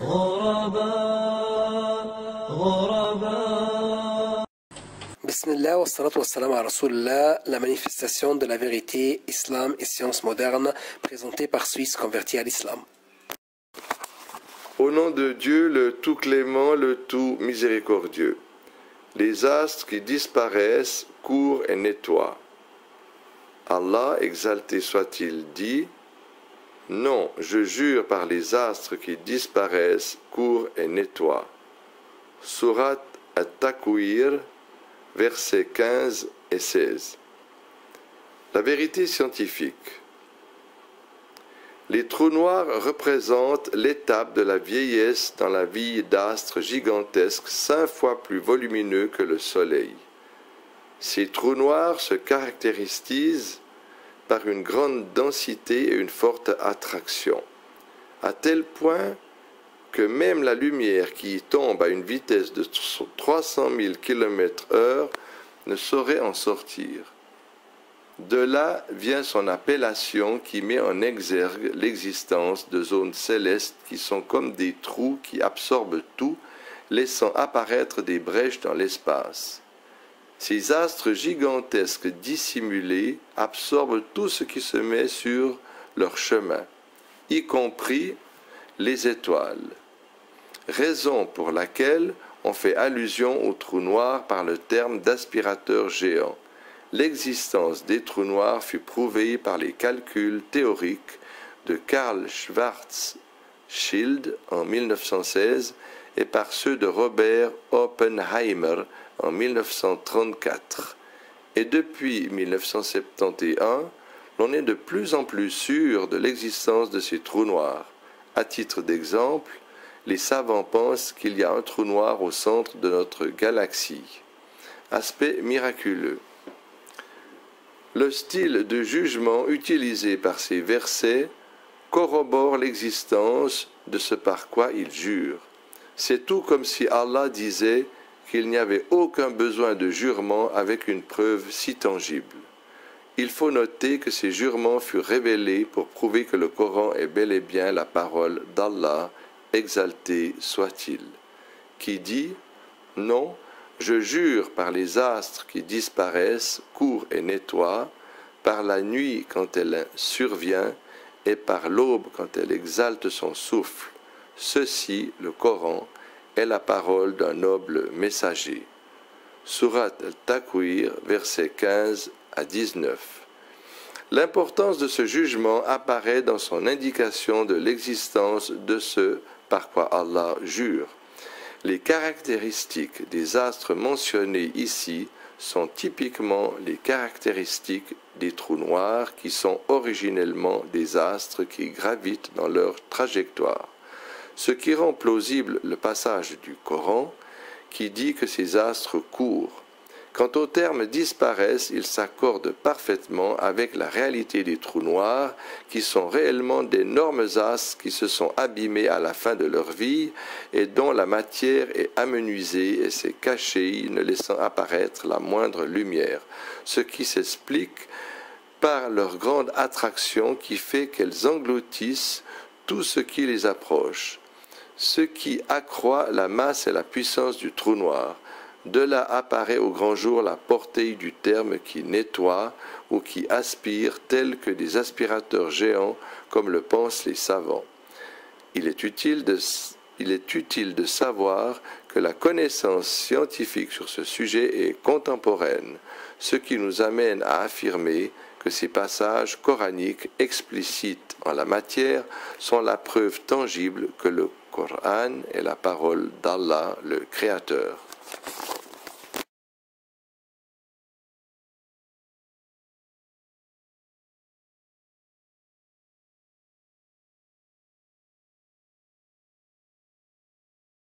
غرباء غرباء. Bismillah wa salatu wa salam à Rasulullah, la manifestation de la vérité, islam et sciences modernes, présentée par Suisse converti à l'islam. Au nom de Dieu, le tout clément, le tout miséricordieux. Les astres qui disparaissent courent et nettoient. Allah, exalté soit-il, dit: non, je jure par les astres qui disparaissent, courent et nettoient. Surat At-Takwir, versets 15 et 16. La vérité scientifique. Les trous noirs représentent l'étape de la vieillesse dans la vie d'astres gigantesques 5 fois plus volumineux que le Soleil. Ces trous noirs se caractérisent par une grande densité et une forte attraction, à tel point que même la lumière qui y tombe à une vitesse de 300 000 km/h ne saurait en sortir. De là vient son appellation qui met en exergue l'existence de zones célestes qui sont comme des trous qui absorbent tout, laissant apparaître des brèches dans l'espace. Ces astres gigantesques dissimulés absorbent tout ce qui se met sur leur chemin, y compris les étoiles. Raison pour laquelle on fait allusion aux trous noirs par le terme d'aspirateur géant. L'existence des trous noirs fut prouvée par les calculs théoriques de Karl Schwarzschild en 1916 et par ceux de Robert Oppenheimer en 1934. Et depuis 1971, l'on est de plus en plus sûr de l'existence de ces trous noirs. À titre d'exemple, les savants pensent qu'il y a un trou noir au centre de notre galaxie. Aspect miraculeux. Le style de jugement utilisé par ces versets corrobore l'existence de ce par quoi ils jurent. C'est tout comme si Allah disait qu'il n'y avait aucun besoin de jurement avec une preuve si tangible. Il faut noter que ces jurements furent révélés pour prouver que le Coran est bel et bien la parole d'Allah, exalté soit-il, qui dit: non, je jure par les astres qui disparaissent, courent et nettoient, par la nuit quand elle survient et par l'aube quand elle exalte son souffle. Ceci, le Coran, est la parole d'un noble messager. Surat Al-Takwir, versets 15 à 19. L'importance de ce jugement apparaît dans son indication de l'existence de ce par quoi Allah jure. Les caractéristiques des astres mentionnés ici sont typiquement les caractéristiques des trous noirs qui sont originellement des astres qui gravitent dans leur trajectoire. Ce qui rend plausible le passage du Coran qui dit que ces astres courent. Quant au terme disparaissent, il s'accorde parfaitement avec la réalité des trous noirs qui sont réellement d'énormes astres qui se sont abîmés à la fin de leur vie et dont la matière est amenuisée et s'est cachée, ne laissant apparaître la moindre lumière, ce qui s'explique par leur grande attraction qui fait qu'elles engloutissent tout ce qui les approche, ce qui accroît la masse et la puissance du trou noir. De là apparaît au grand jour la portée du terme qui nettoie ou qui aspire, tel que des aspirateurs géants, comme le pensent les savants. Il est utile de savoir que la connaissance scientifique sur ce sujet est contemporaine, ce qui nous amène à affirmer que ces passages coraniques explicites en la matière sont la preuve tangible que le Coran est la parole d'Allah, le Créateur.